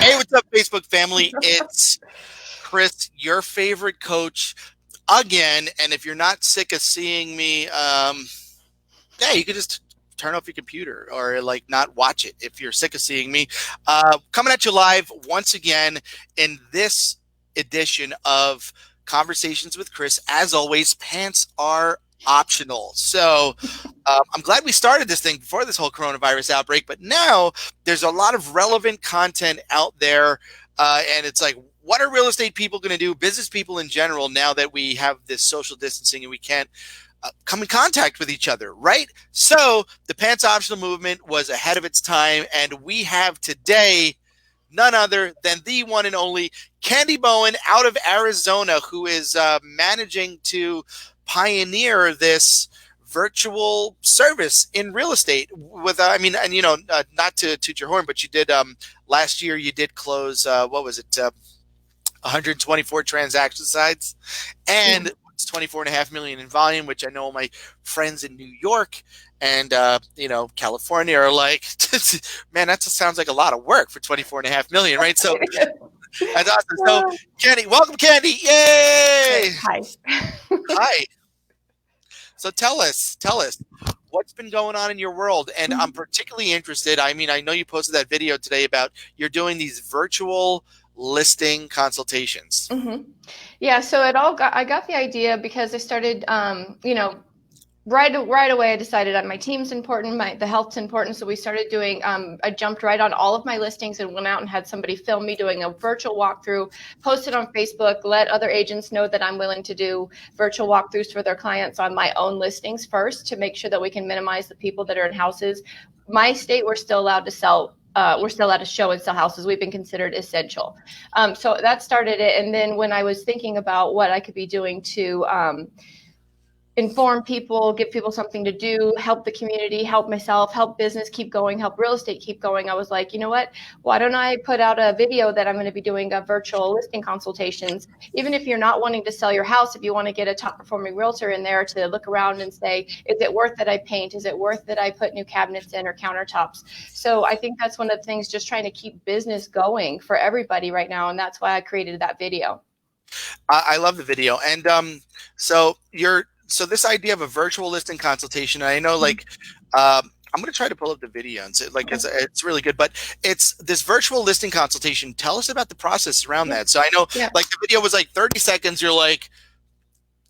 Hey, what's up, Facebook family? It's Chris, your favorite coach again. And if you're not sick of seeing me, yeah, you could just turn off your computer or like not watch it if you're sick of seeing me. Coming at you live once again in this edition of Conversations with Chris. As always, pants are optional. So I'm glad we started this thing before this whole coronavirus outbreak, but now there's a lot of relevant content out there. And it's like, what are real estate people going to do, business people in general, now that we have this social distancing and we can't come in contact with each other, right? So the pants optional movement was ahead of its time, and we have today none other than the one and only Candy Bowen out of Arizona, who is managing to pioneer this virtual service in real estate with, not to toot your horn, but you did last year, you did close, what was it? 124 transaction sites and it's 24.5 million in volume, which I know my friends in New York and, California are like, man, that just sounds like a lot of work for 24.5 million, right? So that's awesome. So Candy, welcome, Candy. Yay. Hi. Hi. So tell us what's been going on in your world. And I'm particularly interested. I mean, I know you posted that video today about you're doing these virtual listing consultations. Mm-hmm. Yeah, so I got the idea because I started, right away I decided that my team's important, the health's important. So we started doing, I jumped right on all of my listings and went out and had somebody film me doing a virtual walkthrough, posted on Facebook, let other agents know that I'm willing to do virtual walkthroughs for their clients on my own listings first to make sure that we can minimize the people that are in houses. My state, we're still allowed to sell. We're still allowed to show and sell houses. We've been considered essential. So that started it. And then when I was thinking about what I could be doing to inform people, give people something to do, help the community, help myself, help business keep going, help real estate keep going, I was like, you know what? Why don't I put out a video that I'm going to be doing a virtual listing consultations? Even if you're not wanting to sell your house, if you want to get a top performing realtor in there to look around and say, is it worth that I paint? Is it worth that I put new cabinets in or countertops? So I think that's one of the things, just trying to keep business going for everybody right now. And that's why I created that video. I love the video. And so this idea of a virtual listing consultation, I know, like, I'm going to try to pull up the video and say, like, it's really good, but it's this virtual listing consultation. Tell us about the process around that. So I know, like, the video was like 30 seconds. You're like,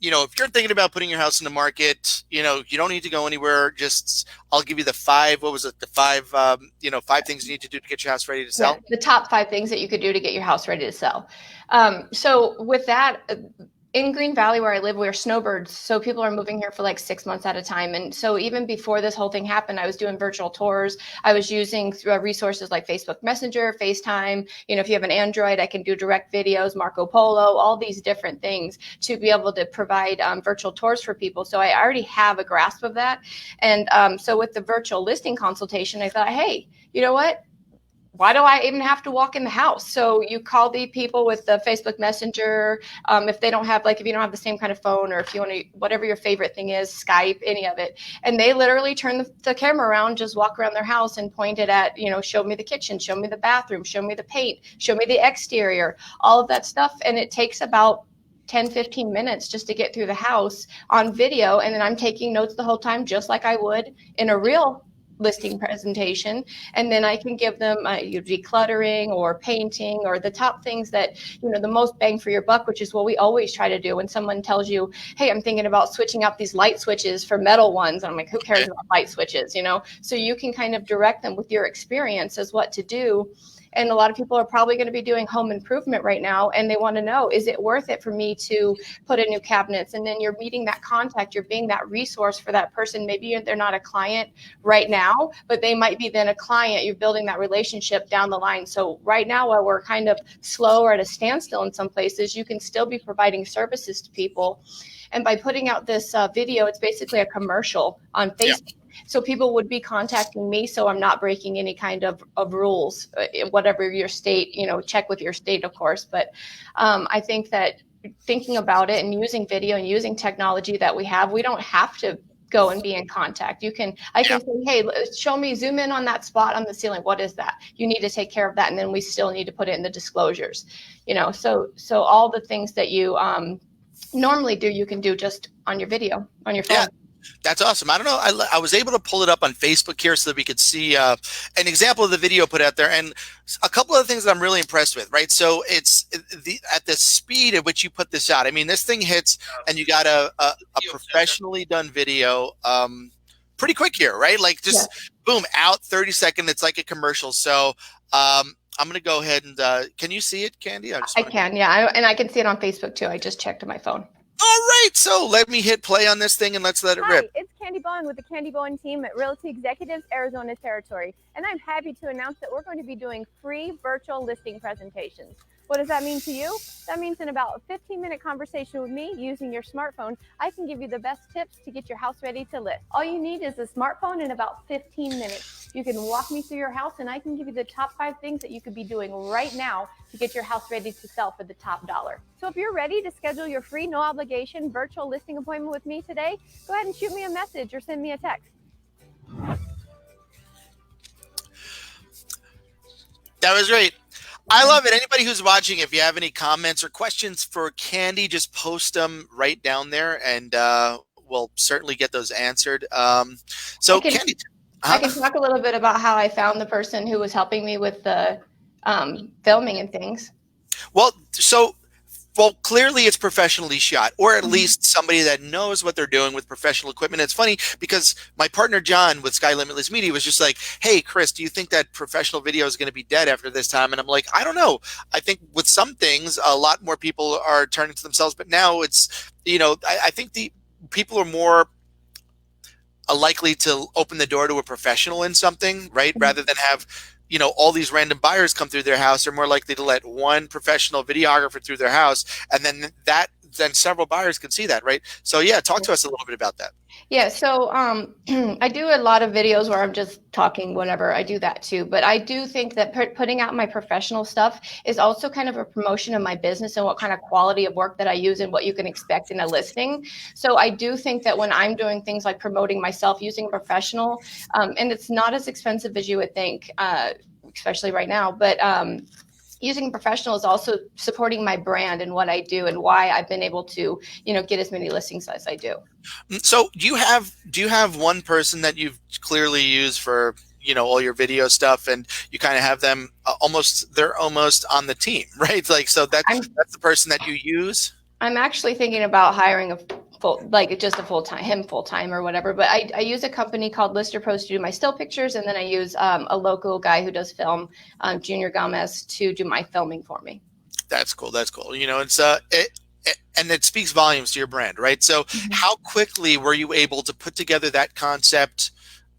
if you're thinking about putting your house in the market, you don't need to go anywhere. Just, I'll give you the five things you need to do to get your house ready to sell. Yeah, the top 5 things that you could do to get your house ready to sell. So with that, in Green Valley where I live, we're snowbirds. So people are moving here for like 6 months at a time. And so even before this whole thing happened, I was doing virtual tours. I was using resources like Facebook Messenger, FaceTime. If you have an Android, I can do direct videos, Marco Polo, all these different things to be able to provide virtual tours for people. So I already have a grasp of that. And so with the virtual listing consultation, I thought, hey, you know what? Why do I even have to walk in the house? So you call the people with the Facebook Messenger. If they don't have, if you don't have the same kind of phone, or if you want to, whatever your favorite thing is, Skype, any of it. And they literally turn the camera around, just walk around their house and point it at, show me the kitchen, show me the bathroom, show me the paint, show me the exterior, all of that stuff. And it takes about 10, 15 minutes just to get through the house on video. And then I'm taking notes the whole time, just like I would in a real listing presentation. And then I can give them decluttering or painting or the top things that, the most bang for your buck, which is what we always try to do. When someone tells you, hey, I'm thinking about switching out these light switches for metal ones. I'm like, who cares about light switches? So you can kind of direct them with your experience as what to do. And a lot of people are probably going to be doing home improvement right now, and they want to know, is it worth it for me to put in new cabinets? And then you're meeting that contact, you're being that resource for that person. Maybe they're not a client right now, but they might be then a client. You're building that relationship down the line. So right now, while we're kind of slow or at a standstill in some places, you can still be providing services to people. And by putting out this video, it's basically a commercial on Facebook. Yeah. So people would be contacting me, so I'm not breaking any kind of rules, whatever your state, check with your state, of course. But I think that thinking about it and using video and using technology that we don't have to go and be in contact. I can say, hey, show me, zoom in on that spot on the ceiling. What is that? You need to take care of that. And then we still need to put it in the disclosures, so all the things that you normally do, you can do just on your video, on your phone. Yeah. That's awesome. I don't know. I was able to pull it up on Facebook here so that we could see an example of the video put out there, and a couple of things that I'm really impressed with. Right, so it's at the speed at which you put this out. I mean, this thing hits, and you got a professionally done video, pretty quick here, right? Like just boom, out 30 seconds. It's like a commercial. So I'm going to go ahead and can you see it, Candy? I can, yeah, and I can see it on Facebook too. I just checked on my phone. All right, so let me hit play on this thing and let's let it rip. Hi, it's Candy Bowen with the Candy Bowen team at Realty Executives, Arizona Territory, and I'm happy to announce that we're going to be doing free virtual listing presentations. What does that mean to you? That means in about a 15-minute conversation with me using your smartphone, I can give you the best tips to get your house ready to list. All you need is a smartphone in about 15 minutes. You can walk me through your house and I can give you the top 5 things that you could be doing right now to get your house ready to sell for the top dollar. So if you're ready to schedule your free, no obligation virtual listing appointment with me today, go ahead and shoot me a message or send me a text. That was great. I love it. Anybody who's watching, if you have any comments or questions for Candy, just post them right down there, and we'll certainly get those answered. So, Candy, I can talk a little bit about how I found the person who was helping me with the filming and things. Well, clearly it's professionally shot, or at least somebody that knows what they're doing with professional equipment. It's funny because my partner John with Sky Limitless Media was just like, hey, Chris, do you think that professional video is going to be dead after this time? And I'm like, I don't know. I think with some things, a lot more people are turning to themselves. But now it's, I think the people are more likely to open the door to a professional in something, right? Rather than have all these random buyers come through their house. They're more likely to let one professional videographer through their house, and then several buyers can see that, right? So yeah, talk to us a little bit about that. Yeah, so I do a lot of videos where I'm just talking whatever. I do that too, but I do think that putting out my professional stuff is also kind of a promotion of my business and what kind of quality of work that I use and what you can expect in a listing. So I do think that when I'm doing things like promoting myself using a professional, and it's not as expensive as you would think, especially right now, but using a professional is also supporting my brand and what I do and why I've been able to, get as many listings as I do. So do you have one person that you've clearly used for, all your video stuff, and you kind of have them they're almost on the team, right? Like, so that's the person that you use? I'm actually thinking about hiring a full-time or whatever, but I use a company called Lister Pros to do my still pictures, and then I use a local guy who does film, Junior Gomez, to do my filming for me. That's cool. It's and it speaks volumes to your brand, right? So how quickly were you able to put together that concept,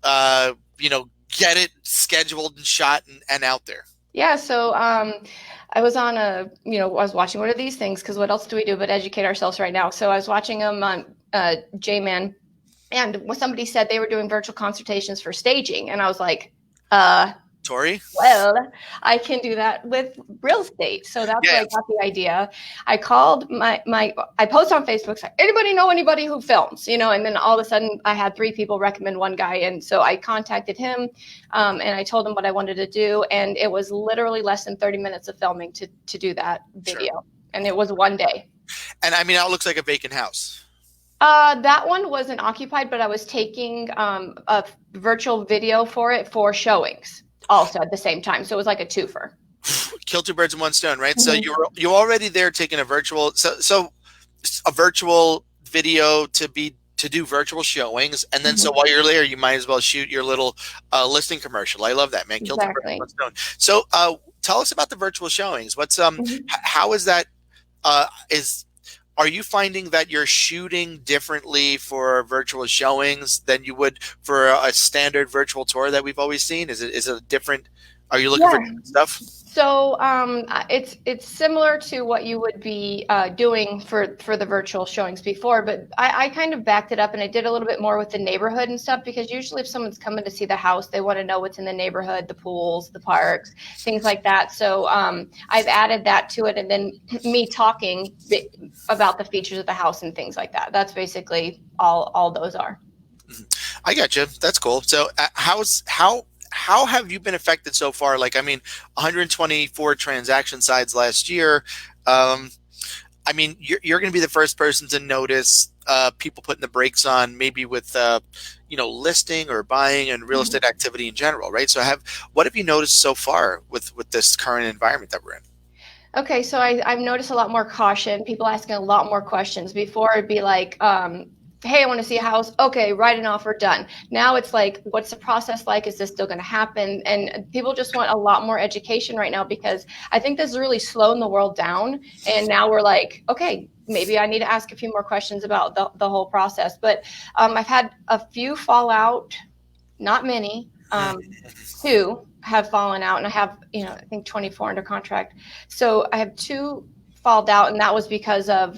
get it scheduled and shot and out there? Yeah, so I was on I was watching, what are these things? Because what else do we do but educate ourselves right now? So I was watching them on J-Man, and somebody said they were doing virtual consultations for staging. And I was like, Tori? Well, I can do that with real estate. So that's where I got the idea. I called I post on Facebook, like, anybody know anybody who films, and then all of a sudden I had 3 people recommend one guy. And so I contacted him and I told him what I wanted to do. And it was literally less than 30 minutes of filming to do that video. Sure. And it was one day. And I mean, it looks like a vacant house. That one wasn't occupied, but I was taking a virtual video for it for showings also at the same time. So it was like a twofer. Kill 2 birds in one stone, right? So you're already there taking a virtual, so a virtual video to do virtual showings. And then so while you're there, you might as well shoot your little listing commercial. I love that, man. Kill 2 birds in one stone. So tell us about the virtual showings. What's how is that are you finding that you're shooting differently for virtual showings than you would for a standard virtual tour that we've always seen? Is it different? Are you looking for different stuff? So it's similar to what you would be doing for the virtual showings before, but I kind of backed it up and I did a little bit more with the neighborhood and stuff, because usually if someone's coming to see the house, they want to know what's in the neighborhood, the pools, the parks, things like that. So I've added that to it, and then me talking about the features of the house and things like that. That's basically all those are. I got you. That's cool. So how have you been affected so far? Like, I mean, 124 transaction sides last year. Um, I mean, you're going to be the first person to notice people putting the brakes on, maybe with listing or buying and real estate activity in general, right? So what have you noticed so far with this current environment that we're in? Okay, so I've noticed a lot more caution, people asking a lot more questions. Before it'd be like, hey, I want to see a house. Okay, write an offer, done. Now it's like, what's the process like? Is this still going to happen? And people just want a lot more education right now, because I think this is really slowing the world down. And now we're like, okay, maybe I need to ask a few more questions about the whole process. But I've had a few fall out, not many. Two have fallen out, and I have, I think 24 under contract. So I have two falled out, and that was because of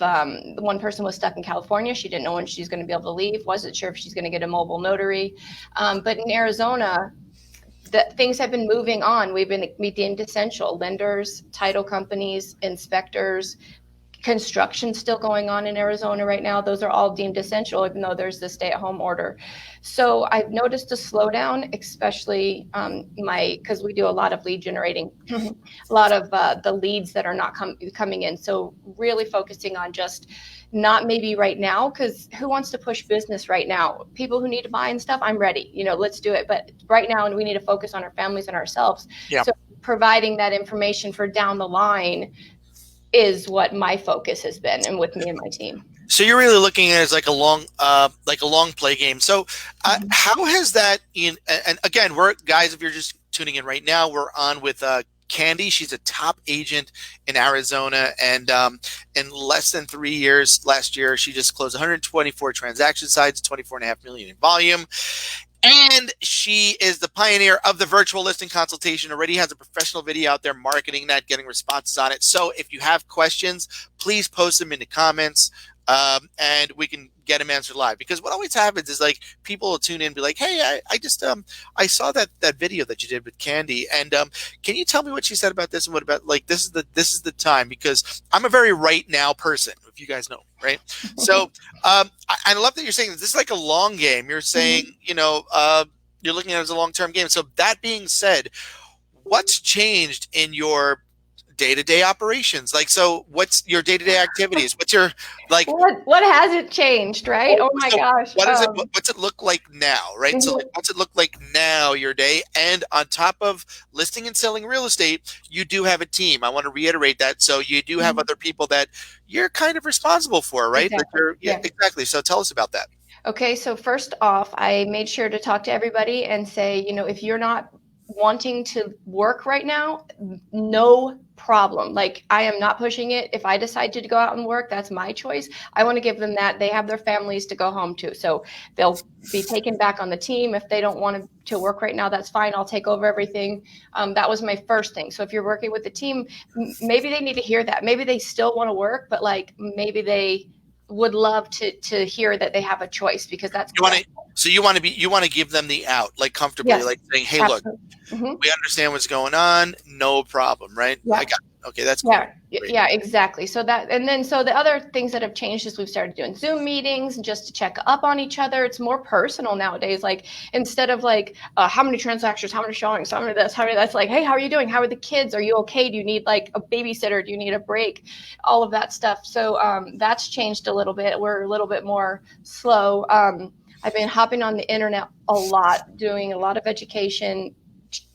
one person was stuck in California. She didn't know when she's going to be able to leave, wasn't sure if she's going to get a mobile notary. But in Arizona, things have been moving on. We deemed essential. Lenders, title companies, inspectors, construction still going on in Arizona right now. Those are all deemed essential, even though there's the stay-at-home order. So I've noticed a slowdown, especially because we do a lot of lead generating, a lot of the leads that are not coming in. So really focusing on just not maybe right now, because who wants to push business right now? People who need to buy and stuff, I'm ready. Let's do it. But right now, and we need to focus on our families and ourselves. Yeah. So providing that information for down the line is what my focus has been, and with me and my team. So you're really looking at it as like a long play game. So how has that and again, we're guys, if you're just tuning in right now, we're on with Candy. She's a top agent in Arizona, and in less than 3 years, last year, she just closed 124 transaction sides, 24.5 million in volume. And she is the pioneer of the virtual listing consultation, already has a professional video out there marketing that, getting responses on it. So if you have questions, please post them in the comments, and we can get them answered live. Because what always happens is, like, people will tune in and be like, hey, I saw that video that you did with Candy, and can you tell me what she said about this, and what about, like, this is the time, because I'm a very right now person, if you guys know, right? So I love that you're saying this is like a long game. You're saying, you're looking at it as a long-term game. So that being said, what's changed in your day-to-day operations? Like, so what's your day-to-day activities? What's your, like, what hasn't changed, right? Oh my gosh. What's it look like now, right? So like, what's it look like now, your day? And on top of listing and selling real estate, you do have a team. I want to reiterate that. So you do have other people that you're kind of responsible for, right? Exactly. Exactly. So tell us about that. Okay, so first off, I made sure to talk to everybody and say, if you're not wanting to work right now, no problem. Like, I am not pushing it. If I decide to go out and work, that's my choice. I want to give them that. They have their families to go home to. So they'll be taken back on the team. If they don't want to work right now, that's fine. I'll take over everything. That was my first thing. So if you're working with the team, maybe they need to hear that. Maybe they still want to work, but like, maybe they would love to hear that they have a choice, because that's you want to give them the out, like, comfortably, yes. Like saying, hey, absolutely. Look, we understand what's going on, no problem, right? Yeah. I got it. Okay, that's cool. Yeah, exactly. So the other things that have changed is we've started doing Zoom meetings just to check up on each other. It's more personal nowadays. Like, instead of like, how many transactions, how many showings, how many this, how many that's, like, hey, how are you doing? How are the kids? Are you okay? Do you need like a babysitter? Do you need a break? All of that stuff. So that's changed a little bit. We're a little bit more slow. I've been hopping on the internet a lot, doing a lot of education,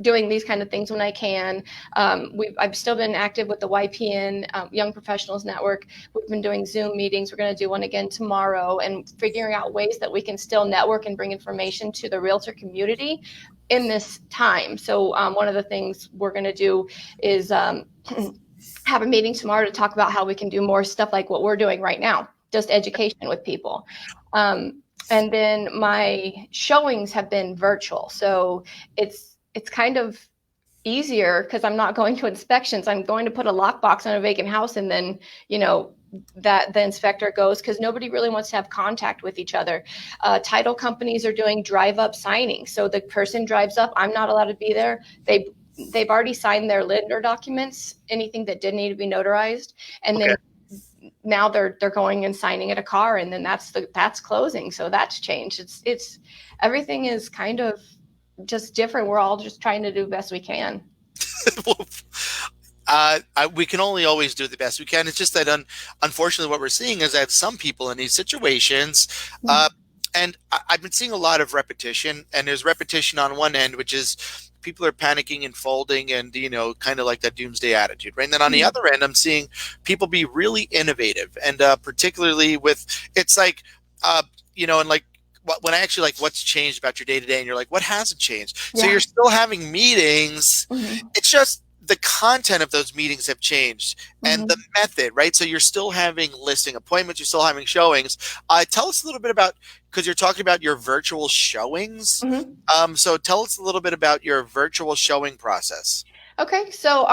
doing these kind of things when I can. I've still been active with the YPN, Young Professionals Network. We've been doing Zoom meetings. We're going to do one again tomorrow, and figuring out ways that we can still network and bring information to the realtor community in this time. So one of the things we're going to do is have a meeting tomorrow to talk about how we can do more stuff like what we're doing right now, just education with people. And then my showings have been virtual. So it's kind of easier because I'm not going to inspections. I'm going to put a lockbox on a vacant house, and then, that the inspector goes, because nobody really wants to have contact with each other. Title companies are doing drive-up signing. So the person drives up. I'm not allowed to be there. They've already signed their lender documents, anything that didn't need to be notarized. And then now they're going and signing at a car, and then that's closing. So that's changed. It's everything is kind of just different. We're all just trying to do the best we can. We can only always do the best we can. It's just that unfortunately what we're seeing is that some people in these situations, and I've been seeing a lot of repetition, and there's repetition on one end, which is people are panicking and folding and, kind of like that doomsday attitude, right? And then on the other end, I'm seeing people be really innovative, and particularly with, it's like, and like, when I actually like what's changed about your day to day, and you're like, what hasn't changed? So you're still having meetings. It's just the content of those meetings have changed, and the method, right? So you're still having listing appointments, you're still having showings. Tell us a little bit about, because you're talking about your virtual showings. So tell us a little bit about your virtual showing process. Okay, so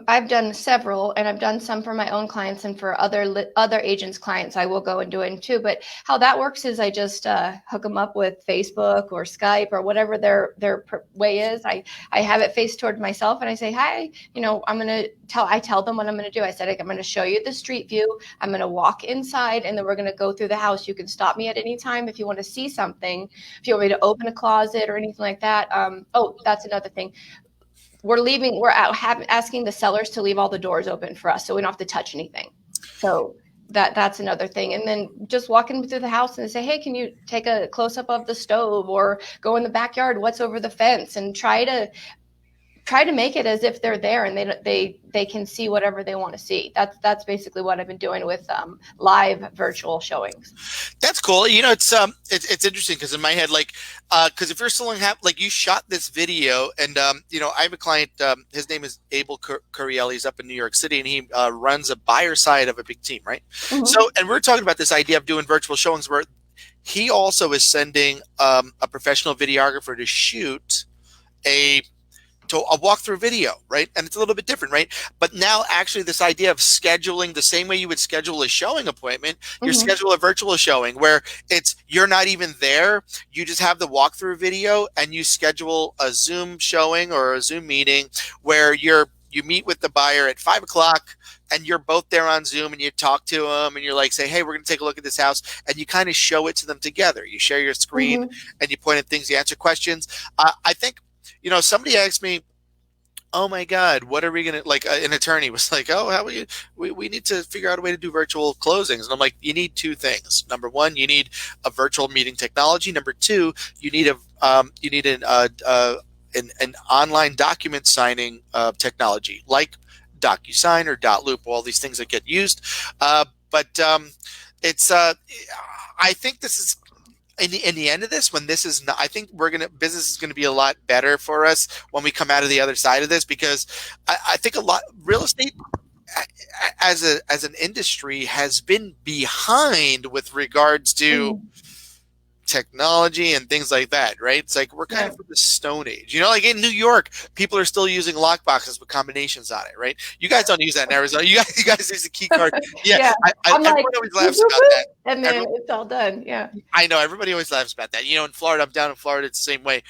I've done several, and I've done some for my own clients, and for other agents' clients, I will go and do it too. But how that works is I just hook them up with Facebook or Skype or whatever their way is. I have it faced toward myself, and I say, hi, I tell them what I'm going to do. I said, I'm going to show you the street view. I'm going to walk inside, and then we're going to go through the house. You can stop me at any time if you want to see something, if you want me to open a closet or anything like that. That's another thing. We're out asking the sellers to leave all the doors open for us, so we don't have to touch anything. So that's another thing. And then just walking through the house and say, hey, can you take a close up of the stove, or go in the backyard, what's over the fence, and try to make it as if they're there and they can see whatever they want to see. That's basically what I've been doing with live virtual showings. That's cool. It's interesting, because in my head, because if you're still like, you shot this video, and I have a client. His name is Abel Curiel. He's up in New York City, and he runs a buyer side of a big team, right? So, and we're talking about this idea of doing virtual showings, where he also is sending a professional videographer to shoot a walkthrough video, right? And it's a little bit different, right? But now actually this idea of scheduling the same way you would schedule a showing appointment, you schedule a virtual showing where you're not even there. You just have the walkthrough video, and you schedule a Zoom showing or a Zoom meeting where you meet with the buyer at 5 o'clock, and you're both there on Zoom, and you talk to them, and you're like, say, hey, we're going to take a look at this house. And you kind of show it to them together. You share your screen and you point at things, you answer questions. I think, somebody asked me, oh my God, what are we going to, an attorney was like, oh, how we need to figure out a way to do virtual closings. And I'm like, you need two things. Number one, you need a virtual meeting technology. Number two, you need an online document signing technology like DocuSign or .loop, all these things that get used. But I think this is, in the end of this, when this is not, I think business is going to be a lot better for us when we come out of the other side of this, because I think real estate as an industry has been behind with regards to technology and things like that, right? It's like we're kind of from the Stone Age. Like in New York, people are still using lock boxes with combinations on it, right? You guys don't use that in Arizona. You guys use a key card. Yeah. Everyone always laughs about that. And then it's all done. Yeah. I know. Everybody always laughs about that. In Florida, I'm down in Florida, it's the same way.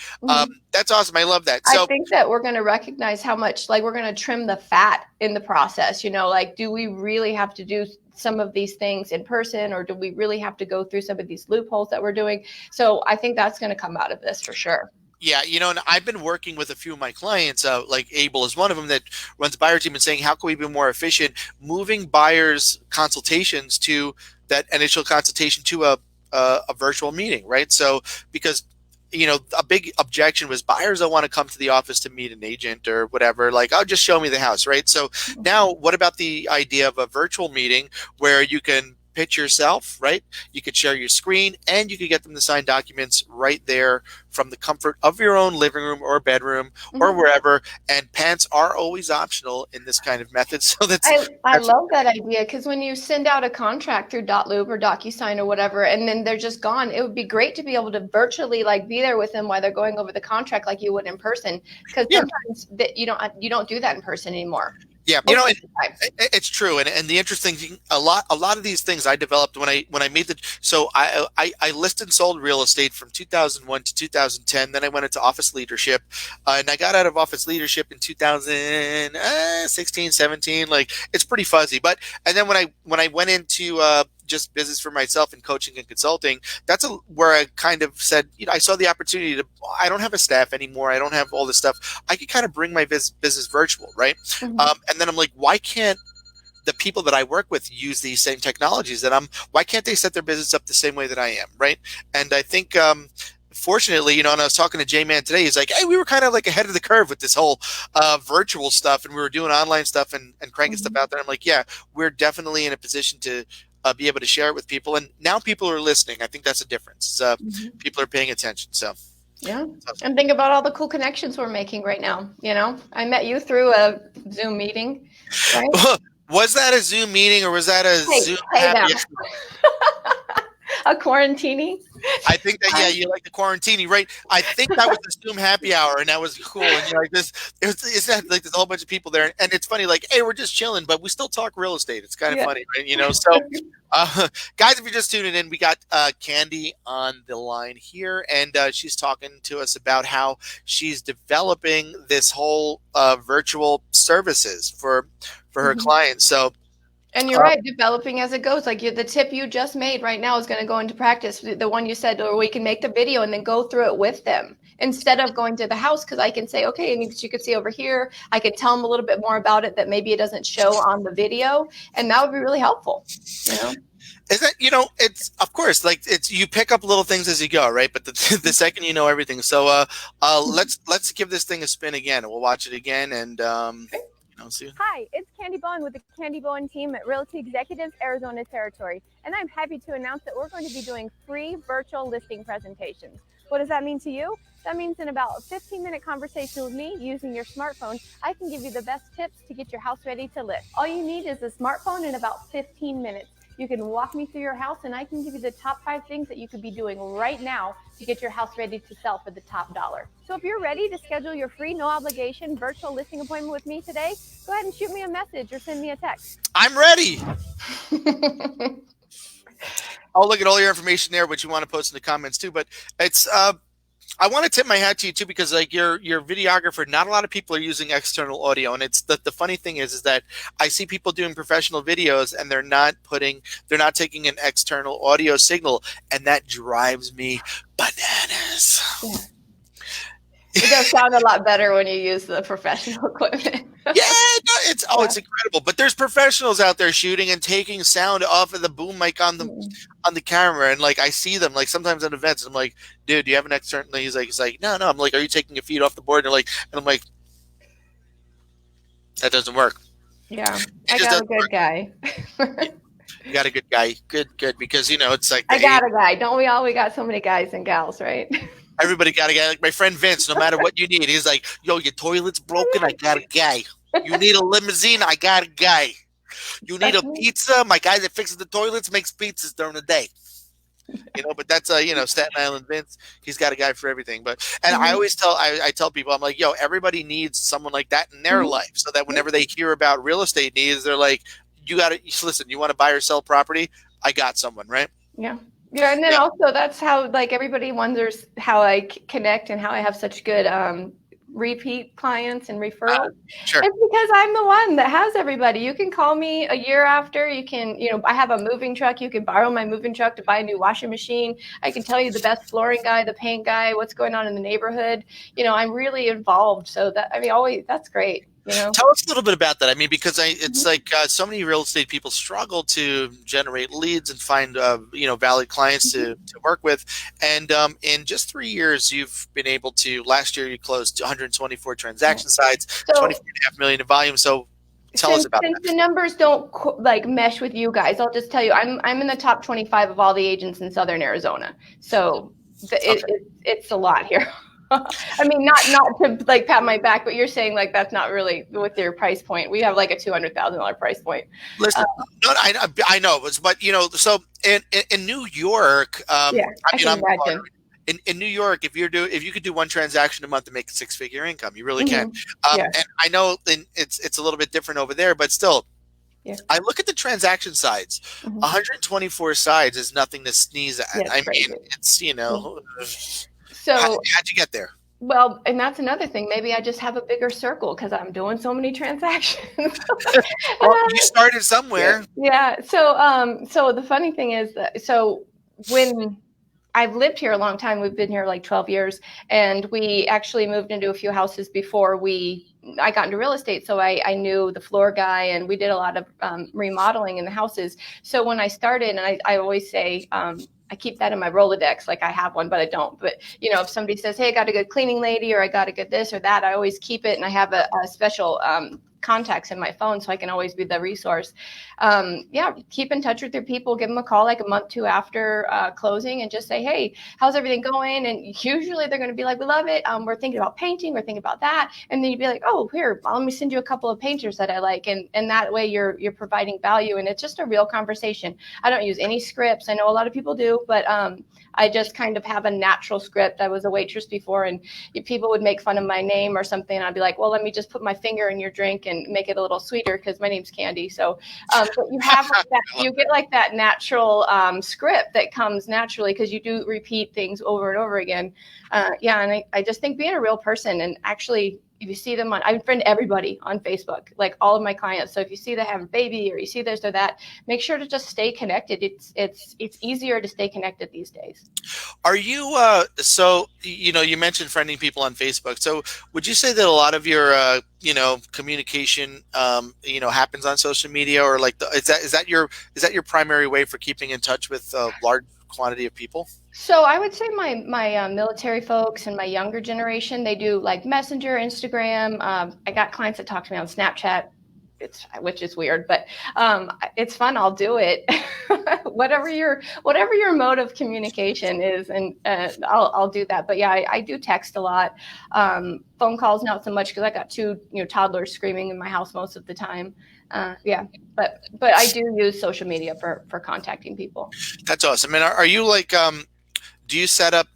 That's awesome. I love that. So I think that we're going to recognize how much, we're going to trim the fat in the process. Do we really have to do some of these things in person, or do we really have to go through some of these loopholes that we're doing? So I think that's going to come out of this for sure. Yeah, and I've been working with a few of my clients, like Abel is one of them, that runs a buyer team, and saying, how can we be more efficient, moving buyers' consultations to that initial consultation to a virtual meeting, right? So because a big objection was buyers don't want to come to the office to meet an agent or whatever, just show me the house, right? So now what about the idea of a virtual meeting where you can pitch yourself, right? You could share your screen, and you could get them to sign documents right there from the comfort of your own living room or bedroom or wherever. And pants are always optional in this kind of method. So I love that idea, because when you send out a contract through .loop or DocuSign or whatever, and then they're just gone, it would be great to be able to virtually be there with them while they're going over the contract like you would in person, because sometimes you don't do that in person anymore. Yeah, you know, it's true, and the interesting thing, a lot of these things I developed when I made the. So I listed and sold real estate from 2001 to 2010. Then I went into office leadership, and I got out of office leadership in 2016, 17. Like it's pretty fuzzy, but and then when I went into just business for myself and coaching and consulting, that's where I kind of said, you know, I saw the opportunity to. I don't have a staff anymore. I don't have all this stuff. I could kind of bring my business virtual, right? Mm-hmm. And then I'm like, why can't the people that I work with use these same technologies that why can't they set their business up the same way that I am, right? And I think, fortunately, you know, and I was talking to J-Man today, he's like, hey, we were kind of like ahead of the curve with this whole virtual stuff, and we were doing online stuff and cranking stuff out there. I'm like, yeah, we're definitely in a position to be able to share it with people. And now people are listening. I think that's a difference. People are paying attention. So. Yeah. And think about all the cool connections we're making right now. You know, I met you through a Zoom meeting, right? Was that a Zoom meeting or was that a Zoom happy hour? A quarantini? I think that, yeah, you like the quarantini, right? I think that was the Zoom happy hour, and that was cool. And you're like this, it's like there's a whole bunch of people there, and it's funny, like, hey, we're just chilling, but we still talk real estate. It's kind of funny, right? You know, so guys, if you're just tuning in, we got Candy on the line here, and she's talking to us about how she's developing this whole virtual services for her clients. So. And you're right, developing as it goes. Like the tip you just made right now is going to go into practice. The one you said, or we can make the video and then go through it with them instead of going to the house. Because I can say, okay, and you can see over here. I can tell them a little bit more about it that maybe it doesn't show on the video, and that would be really helpful. You know. Is that, you know, it's of course like it's you pick up little things as you go, right? But the second you know everything. So let's give this thing a spin again. We'll watch it again and. Hi, it's Candy Bowen with the Candy Bowen team at Realty Executives, Arizona Territory, and I'm happy to announce that we're going to be doing free virtual listing presentations. What does that mean to you? That means in about a 15-minute conversation with me using your smartphone, I can give you the best tips to get your house ready to list. All you need is a smartphone in about 15 minutes. You can walk me through your house and I can give you the top 5 things that you could be doing right now to get your house ready to sell for the top dollar. So if you're ready to schedule your free, no obligation virtual listing appointment with me today, go ahead and shoot me a message or send me a text. I'm ready. I'll look at all your information there, which you want to post in the comments too. But it's I want to tip my hat to you too, because like you're videographer. Not a lot of people are using external audio, and it's the funny thing is that I see people doing professional videos and they're not taking an external audio signal, and that drives me bananas. Yeah. It does sound a lot better when you use the professional equipment. It's incredible. But there's professionals out there shooting and taking sound off of the boom mic on the camera, and like I see them like sometimes at events. I'm like, dude, do you have an external? He's like, no. I'm like, are you taking your feet off the board? And I'm like, that doesn't work. Yeah, I got a good guy. You got a good guy. Good, because you know it's like I got a guy. Don't we all? We got so many guys and gals, right? Everybody got a guy. Like my friend Vince, no matter what you need, he's like, yo, your toilet's broken, I got a guy. You need a limousine, I got a guy. You need a pizza, my guy that fixes the toilets makes pizzas during the day. You know, but that's Staten Island Vince. He's got a guy for everything. But I always tell people, I'm like, yo, everybody needs someone like that in their life, so that whenever they hear about real estate needs, they're like, you got to listen. You want to buy or sell property? I got someone, right? Yeah. Yeah, and then also that's how like everybody wonders how I connect and how I have such good repeat clients and referrals. Sure. It's because I'm the one that has everybody. You can call me a year after. You can, I have a moving truck. You can borrow my moving truck to buy a new washing machine. I can tell you the best flooring guy, the paint guy, what's going on in the neighborhood. I'm really involved. So that's great. Tell us a little bit about that. I mean, because it's like so many real estate people struggle to generate leads and find valid clients to work with. And in just 3 years, you've been able to. Last year, you closed 124 transaction sites, 24.5 million in volume. So tell us about that. Since the numbers don't mesh with you guys, I'll just tell you, I'm in the top 25 of all the agents in Southern Arizona. So it's a lot here. I mean, not to pat my back, but you're saying that's not really with your price point. We have a $200,000 price point. Listen, I know, but so in New York, I can imagine. in New York, if you could do one transaction a month and make a six-figure income, you really can. Yeah. And I know it's a little bit different over there, but still, Yeah. I look at the transaction sides. 124 sides is nothing to sneeze at. Yeah, I mean, crazy. it's So how'd you get there? well, and that's another thing. Maybe I just have a bigger circle because I'm doing so many transactions. Well, you started somewhere. Yeah. So the funny thing is that when I've lived here a long time, we've been here like 12 years, and we actually moved into a few houses before I got into real estate. So I knew the floor guy, and we did a lot of remodeling in the houses. So when I started, and I always say, I keep that in my Rolodex, like I have one, but I don't. But, if somebody says, hey, I got a good cleaning lady, or I got a good this or that, I always keep it. And I have a special contacts in my phone, so I can always be the resource. Keep in touch with your people, give them a call like a month, two after closing, and just say, hey, how's everything going? And usually they're going to be like, we love it. We're thinking about painting. We're thinking about that. And then you'd be like, oh, here, let me send you a couple of painters that I like. And that way you're providing value, and it's just a real conversation. I don't use any scripts. I know a lot of people do, but I just kind of have a natural script. I was a waitress before, and people would make fun of my name or something, and I'd be like, well, let me just put my finger in your drink and make it a little sweeter because my name's Candy. So but you have like that, you get like that natural script that comes naturally because you do repeat things over and over again. And I just think being a real person, and actually, if you see them I friend everybody on Facebook, like all of my clients. So if you see they have a baby or you see this or that, make sure to just stay connected. It's easier to stay connected these days. Are you so you mentioned friending people on Facebook. So would you say that a lot of your communication happens on social media, or like is that your primary way for keeping in touch with a large quantity of people? So I would say my military folks and my younger generation, they do like Messenger, Instagram. I got clients that talk to me on Snapchat, which is weird, but it's fun. I'll do it. whatever your mode of communication is, and I'll do that. But yeah, I do text a lot. Phone calls not so much because I got two toddlers screaming in my house most of the time. But I do use social media for contacting people. That's awesome. And are you like do you set up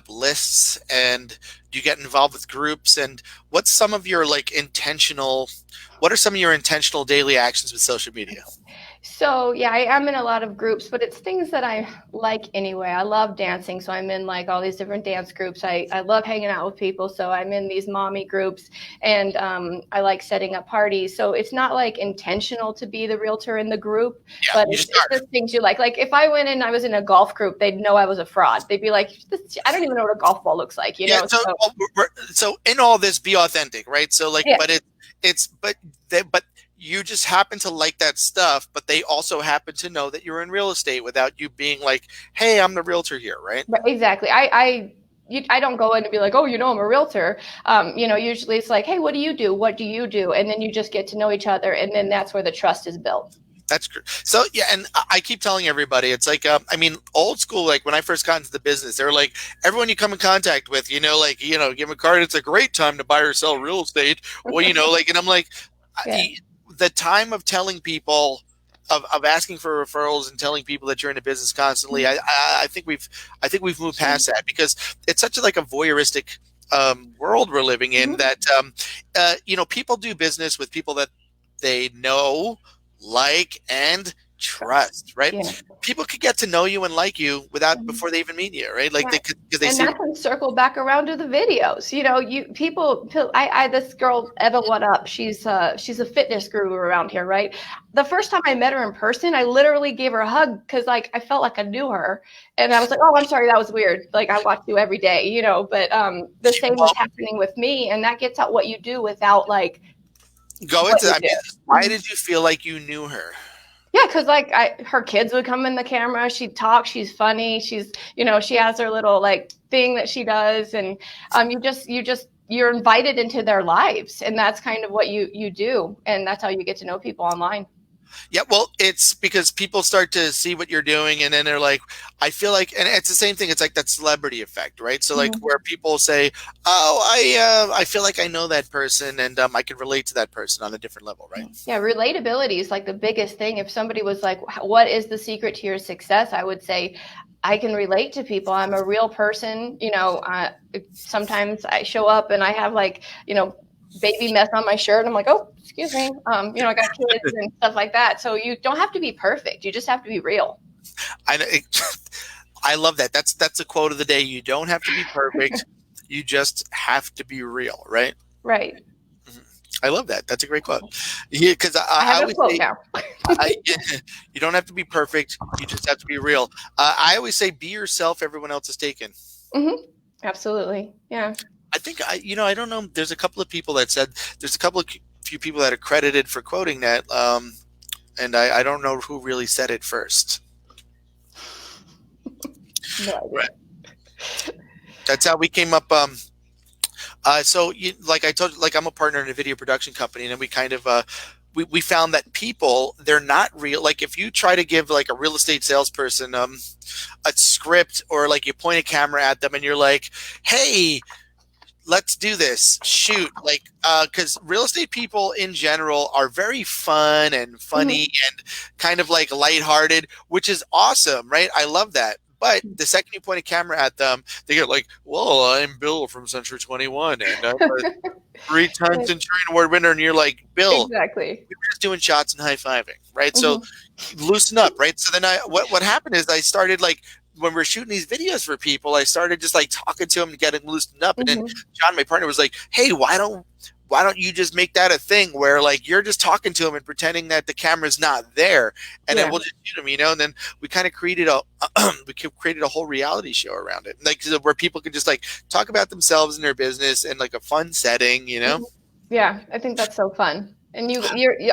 lists, and do you get involved with groups, and what are some of your intentional daily actions with social media? So yeah, I am in a lot of groups, but it's things that I like anyway. I love dancing, so I'm in like all these different dance groups. I love hanging out with people, so I'm in these mommy groups, and I like setting up parties. So it's not like intentional to be the realtor in the group, but it's the things you like. Like if I went in, I was in a golf group, they'd know I was a fraud. They'd be like, I don't even know what a golf ball looks like, you know? So in all this, be authentic, right? So but you just happen to like that stuff, but they also happen to know that you're in real estate without you being like, hey, I'm the realtor here, right? Exactly. I don't go in and be like, oh, I'm a realtor. Usually it's like, hey, what do you do? What do you do? And then you just get to know each other, and then that's where the trust is built. That's great. So yeah, and I keep telling everybody, it's like, old school, like when I first got into the business, they're like, everyone you come in contact with, give them a card. It's a great time to buy or sell real estate. Well, and I'm like, yeah. The time of telling people, of asking for referrals and telling people that you're in a business constantly, I think we've moved past that, because it's such a voyeuristic world we're living in, that people do business with people that they know, like, and trust, right? Yeah. People could get to know you and like you before they even meet you, right? Like right. They see. And that can circle back around to the videos. This girl Eva, what up? She's a fitness guru around here, right? The first time I met her in person, I literally gave her a hug because I felt like I knew her, and I was like, oh, I'm sorry, that was weird. Like I watch you every day, But the same was happening with me, and that gets out what you do without go into that. Why did you feel like you knew her? Yeah, because her kids would come in the camera. She'd talk. She's funny. She's she has her little thing that she does, and you're invited into their lives, and that's kind of what you do, and that's how you get to know people online. Yeah, well, it's because people start to see what you're doing, and then they're like, I feel like, and it's the same thing. It's like that celebrity effect, right? So where people say, oh, I feel like I know that person, and I can relate to that person on a different level, right? Yeah, relatability is the biggest thing. If somebody was like, what is the secret to your success? I would say, I can relate to people. I'm a real person. Sometimes I show up and I have like, baby mess on my shirt. I'm like, oh, excuse me. I got kids and stuff like that. So you don't have to be perfect. You just have to be real. I love that. That's a quote of the day. You don't have to be perfect. You just have to be real, right? Right. I love that. That's a great quote. Yeah, because I have a quote now. You don't have to be perfect. You just have to be real. I always say, be yourself. Everyone else is taken. Mm-hmm. Absolutely. Yeah. I think I don't know. There's a couple of people that said, there's a couple of few people that are credited for quoting that. And I don't know who really said it first. No idea. Right. That's how we came up. So like I told you, like I'm a partner in a video production company, and then we kind of, we found that people, they're not real. Like if you try to give like a real estate salesperson, a script, or like you point a camera at them and you're like, hey, let's do this, shoot, like, because real estate people in general are very fun and funny and kind of like lighthearted, which is awesome, right? I love that. But the second you point a camera at them, they get like, well, I'm Bill from Century 21, and I'm a 3-time Centurion Award winner. And you're like, Bill, exactly. we were just doing shots and high-fiving, right? So loosen up, right? So then what happened is I started like, when we're shooting these videos for people, I started just like talking to them and getting loosened up. And then John, my partner, was like, hey, why don't you just make that a thing where like you're just talking to them and pretending that the camera's not there, and then we'll just shoot them, and then we kind of created a whole reality show around it, like where people could just like talk about themselves and their business in like a fun setting, Yeah, I think that's so fun. And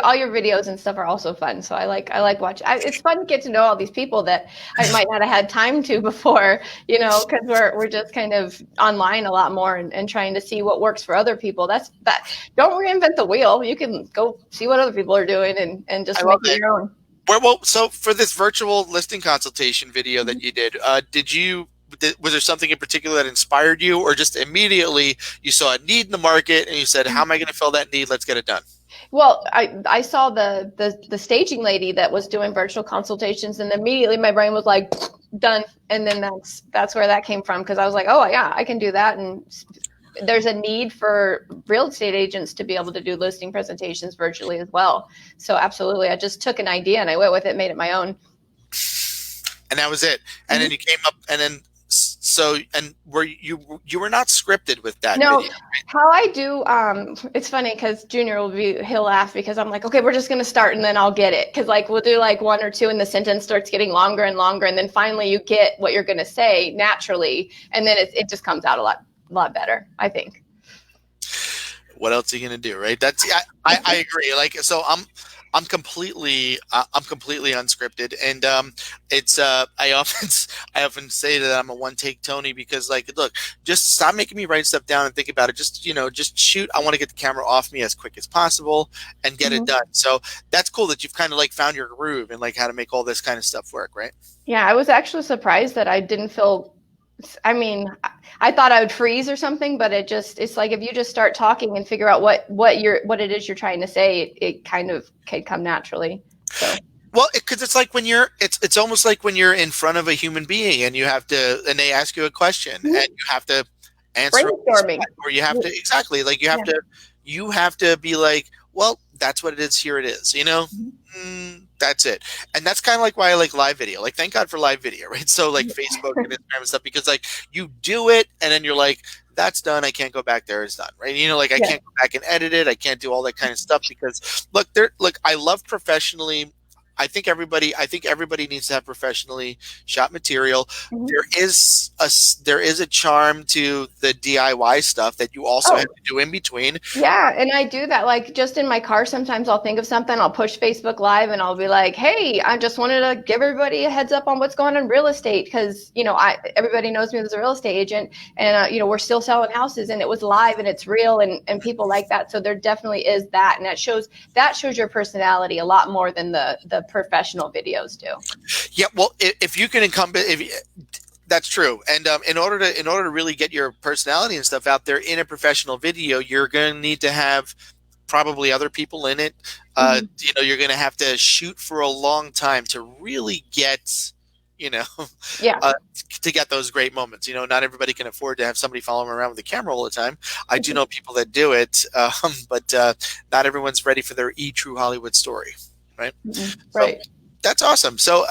all your videos and stuff are also fun. So I like watching. It's fun to get to know all these people that I might not have had time to before, because we're just kind of online a lot more and trying to see what works for other people. That don't reinvent the wheel. You can go see what other people are doing and just make it your own. Well, so for this virtual listing consultation video that you did, was there something in particular that inspired you, or just immediately you saw a need in the market and you said, how am I going to fill that need? Let's get it done. Well, I saw the staging lady that was doing virtual consultations, and immediately my brain was like, done. And then that's where that came from, because I was like, oh yeah, I can do that. And there's a need for real estate agents to be able to do listing presentations virtually as well. So absolutely, I just took an idea and I went with it, made it my own. And that was it. And then you came up, and then were you were not scripted with that? No, video, right? How I do, it's funny because Junior he'll laugh because I'm like, okay, we're just going to start and then I'll get it. Cause like we'll do like one or two and the sentence starts getting longer and longer. And then finally you get what you're going to say naturally. And then it just comes out a lot better, I think. What else are you going to do? Right. I agree. Like, so I'm completely unscripted, and I often say that I'm a one-take Tony, because like, look, just stop making me write stuff down and think about it. Just shoot. I want to get the camera off me as quick as possible and get it done. So that's cool that you've kind of like found your groove and like how to make all this kind of stuff work, right? Yeah, I was actually surprised that I didn't feel. I mean, I thought I would freeze or something, but it's like if you just start talking and figure out what it is you're trying to say, it kind of can come naturally. So. Well, because it's like when it's almost like when you're in front of a human being and and they ask you a question and you have to answer, brainstorming, or you have to exactly like you have to be like, well, that's what it is. Here it is. That's it. And that's kind of like why I like live video. Like, thank God for live video, right? So like Facebook and Instagram and stuff, because like you do it and then you're like, that's done. I can't go back there. It's done. Right. I can't go back and edit it. I can't do all that kind of stuff because look, I love professionally. I think everybody needs to have professionally shot material. There is a charm to the DIY stuff that you also have to do in between. Yeah, and I do that. Like just in my car, sometimes I'll think of something, I'll push Facebook Live, and I'll be like, "Hey, I just wanted to give everybody a heads up on what's going on in real estate because everybody knows me as a real estate agent, and we're still selling houses, and it was live and it's real, and people like that. So there definitely is that, and that shows your personality a lot more than the professional videos do. Yeah, well, if you can that's true. And in order to really get your personality and stuff out there in a professional video, you're going to need to have probably other people in it. You're going to have to shoot for a long time to really get Yeah. To get those great moments. Not everybody can afford to have somebody follow them around with a camera all the time. I do know people that do it, but not everyone's ready for their true Hollywood story, right? Right. So that's awesome. So,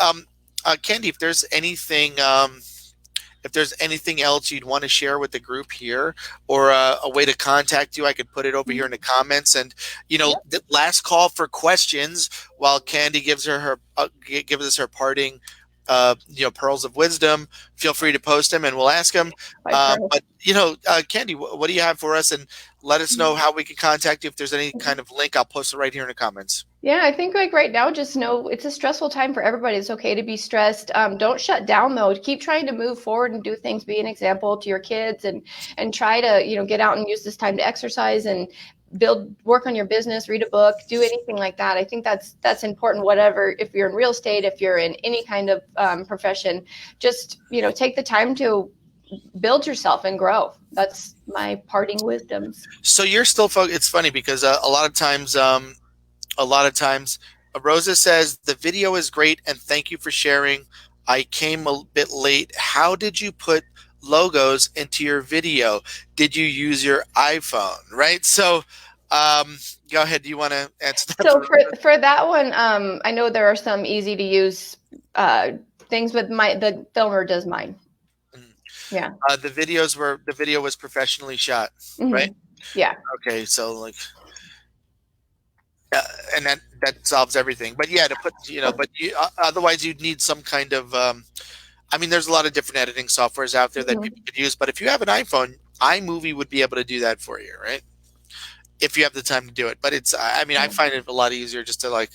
Candy, if there's anything else you'd want to share with the group here, or a way to contact you, I could put it over here in the comments. And the last call for questions while Candy gives us her parting pearls of wisdom. Feel free to post them and we'll ask them. But Candy, what do you have for us? And let us know how we can contact you. If there's any kind of link, I'll post it right here in the comments. Yeah, I think like right now, just know it's a stressful time for everybody. It's okay to be stressed. Don't shut down though. Keep trying to move forward and do things. Be an example to your kids, and try to get out and use this time to exercise and work on your business, read a book, do anything like that. I think that's important. Whatever, if you're in real estate, if you're in any kind of profession, just take the time to build yourself and grow. That's my parting wisdoms. So you're still it's funny because a lot of times Rosa says the video is great and thank you for sharing. I came a bit late. How did you put logos into your video? Did you use your iPhone? Right. So go ahead. Do you want to answer that? So for that one, I know there are some easy to use things, but the filmer does mine. Yeah. The video was professionally shot, right? Yeah. Okay. So like, and that solves everything. But yeah, to put, but otherwise you'd need some kind of, there's a lot of different editing softwares out there that people could use, but if you have an iPhone, iMovie would be able to do that for you, right? If you have the time to do it. But it's, I find it a lot easier just to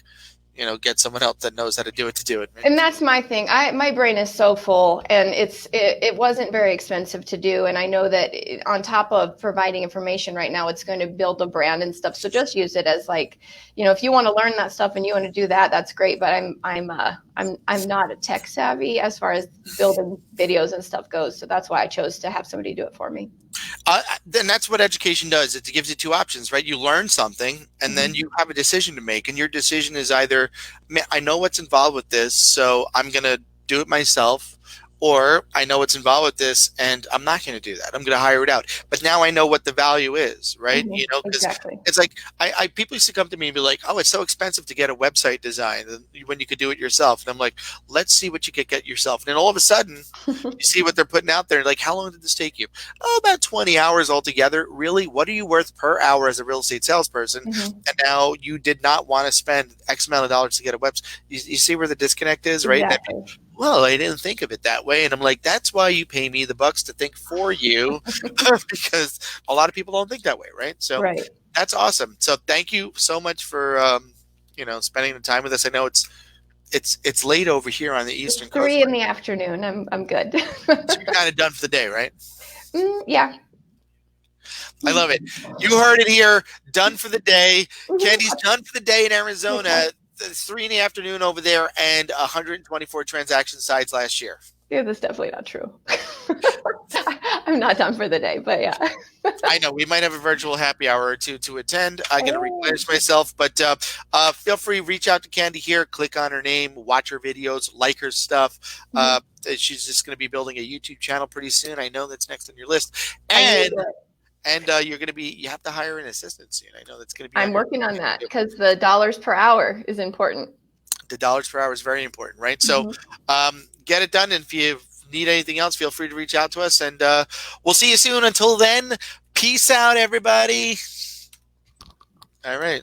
get someone else that knows how to do it. Right? And that's my thing. My brain is so full, and it wasn't very expensive to do. And I know that on top of providing information right now, it's going to build a brand and stuff. So just use it as if you want to learn that stuff and you want to do that, that's great. But I'm not a tech savvy as far as building videos and stuff goes. So that's why I chose to have somebody do it for me. Then that's what education does. It gives you two options, right? You learn something and then you have a decision to make. And your decision is either, I know what's involved with this, so I'm going to do it myself. Or I know what's involved with this and I'm not going to do that. I'm going to hire it out. But now I know what the value is, right? Exactly. It's like people used to come to me and be like, oh, it's so expensive to get a website designed when you could do it yourself. And I'm like, let's see what you could get yourself. And then all of a sudden you see what they're putting out there. Like, how long did this take you? Oh, about 20 hours altogether. Really? What are you worth per hour as a real estate salesperson? And now you did not want to spend X amount of dollars to get a website. You see where the disconnect is, right? Exactly. Well, I didn't think of it that way. And I'm like, that's why you pay me the bucks to think for you, because a lot of people don't think that way, right? So That's awesome. So thank you so much for spending the time with us. I know it's late over here on the Eastern Coast. 3 in the afternoon. I'm good. So you're kind of done for the day, right? Yeah. I love it. You heard it here. Done for the day. Candy's done for the day in Arizona. 3 in the afternoon over there, and 124 transaction sides last year. Yeah, that's definitely not true. I'm not done for the day, but yeah. I know we might have a virtual happy hour or two to attend. I got to replenish myself, but feel free, reach out to Candy here, click on her name, watch her videos, like her stuff. She's just going to be building a YouTube channel pretty soon. I know that's next on your list. And you have to hire an assistant soon. I know that's going to be. I'm working on that because the dollars per hour is important. The dollars per hour is very important, right? So get it done. And if you need anything else, feel free to reach out to us. And we'll see you soon. Until then, peace out, everybody. All right.